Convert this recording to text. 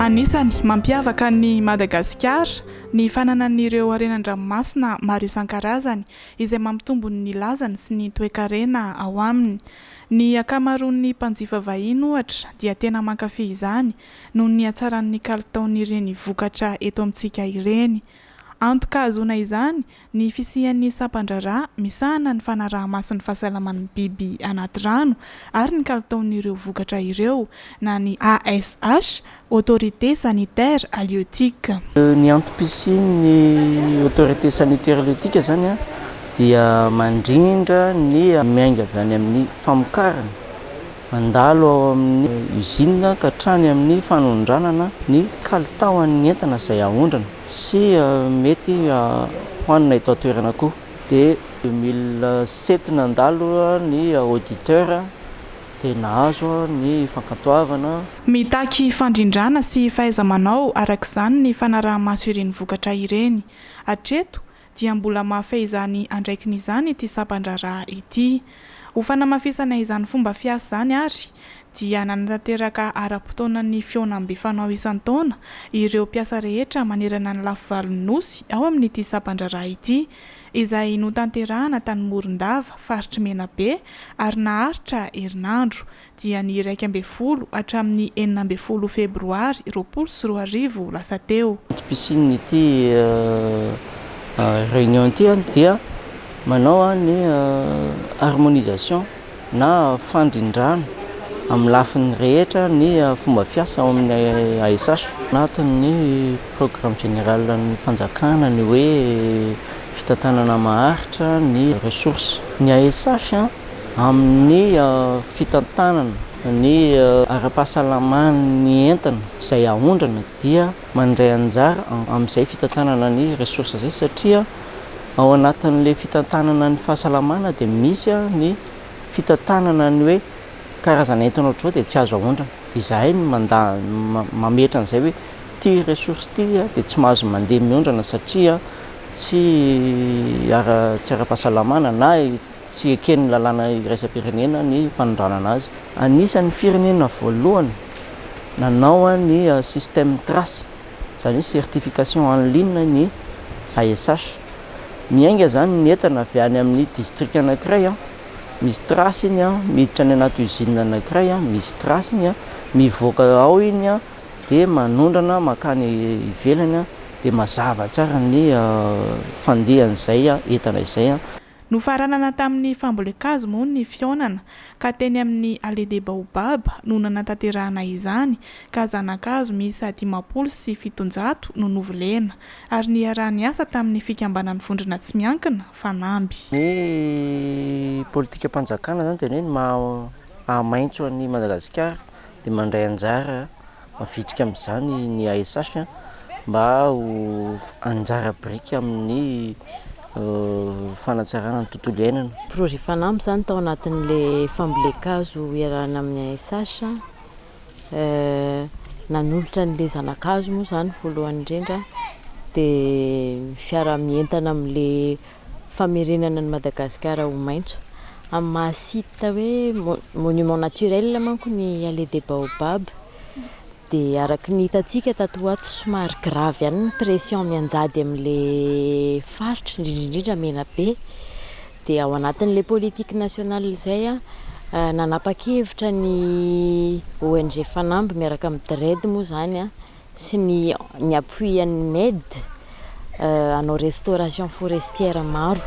Anisany mampiavaka ny Madagasikara ny fananan'ireo arenan-dranomasina maro isan-karazany izay mampitombo ny lazany sy ny toe-karena ao aminy. Ny akamaroan'ny mpanjifa vahiny ohatra dia tena mankafy izany noho ny hatsaran'ny kalitaon'ireny vokatra eto amintsika ireny. Antoka azona izany ny fisian'ny sampan-draharaha misahana ny fanaraha-mason'ny fahasalaman'ny biby anaty rano ary ny kalitaon'ireo vokatra ireo na ny ASH Autorité Sanitaire Halieutique. Ny antom-pisian'ny Autorité Sanitaire Halieutique zany dia mandrindra ny miainga avy any amin'ny famokarana, mandalo ao amin'ny usine ka hatrany amin'ny fanondranana ny kalitaon'ny entana izay ahondrana sy mety hoanina eto an-toerana koa. Dia 2007 nandalo ny auditeur dia nahazo ny fankatoavana. Mitaky fandrindrana sy fahaiza-manao arak'izany ny fanaraha-maso ireny vokatra ireny. Hatreto dia mbola mahafay izany andraikiny izany ity sampan-draharaha ity. Ho fanamafisana izany fomba fiasa zany ary dia nanatanteraka ara-potoanan'ny Fihaonam fanao isan-taona ireo mpiasa rehetra manerana ny lafy valon'ny nosy ao amin'ity sampan-draharaha ity, izay notanterahana tany Morondava faritry Menabe ary naharitra herinandro dia ny 1 hatramin'ny 4 Febroary 2024 lasa teo. Pisian'ity réunion ity dia manao ny harmonisation na fandrindrana amin'ny lafiny rehetra ny fomba fiasa ao amin'ny ASH anatin'ny programme général ny fanjakana ny hoe fitantanana maharitra ny ressources. Ny ASH amin'ny fitantanana ny ara-pahasalaman'ny entana izay ahondrana dia mandray anjara amin'izay fitantanana ny ressources izay satria ao anatin'le fitantanana ny fahasalamana dia misy ny fitantanana ny hoe karazana entana ohatr'izao dia tsy azo ahondrana. Izahay mametra an'izay hoe ty ressource ty dia tsy mahazo mandeha miondrana satria tsy ara-pahasalamana na tsy eken'ny lalàna iraisam-pirenena ny fanondranana azy. Anisan'ny firenena voalohany nanao ny système trace, izany hoe certification en ligne ny ASH. Miainga zany ny entana avy any amin'ny district anankiray misy trace iny miditra any anaty usine anankiray misy trace iny mivoaka ao iny dia manondrana makany ivelany dia mazava tsara ny fandehan'izay entana izay. Nofaranana tamin'ny fambolekazo moa ny Fihaonana ka teny amin'ny Allée des Baobabs no nanatanterahana izany ka zanak'hazo miisa 500 sy 700 no novolena ary niarahany asa tamin'ny fikambanan'ny vondrona tsy miankina fanamby. Ny politika mpanjakana zany dia mahamaintso ny Madagasikara dia mandray anjara mavitrika amin'izany ny ASH mba ho anjara biriky amin'ny fanatsarana ny tontolo iainana. Projet Fihaonam zany tao anatin'le fambolekazo iarahana amin'ny ASH nanolotra n'le zanak'hazo moa zany voalohany indrindra dia fiara-mientana amin'le famerenana ny Madagasikara ho maintso amin'ny mahasita hoe monument naturel manko ny Allée des Baobabs. Dia araka ny hitantsika tato ato somary gravy ihany ny pression mianjady amin'le faritra indrindrindrindra Menabe. Dia ao anatin'le politique nationale izay nanapa-kevitra ny ONG Fihaonam miaraka amin'ny DRED moa zany sy ny appui an'ny MED hanao restauration forestière maro.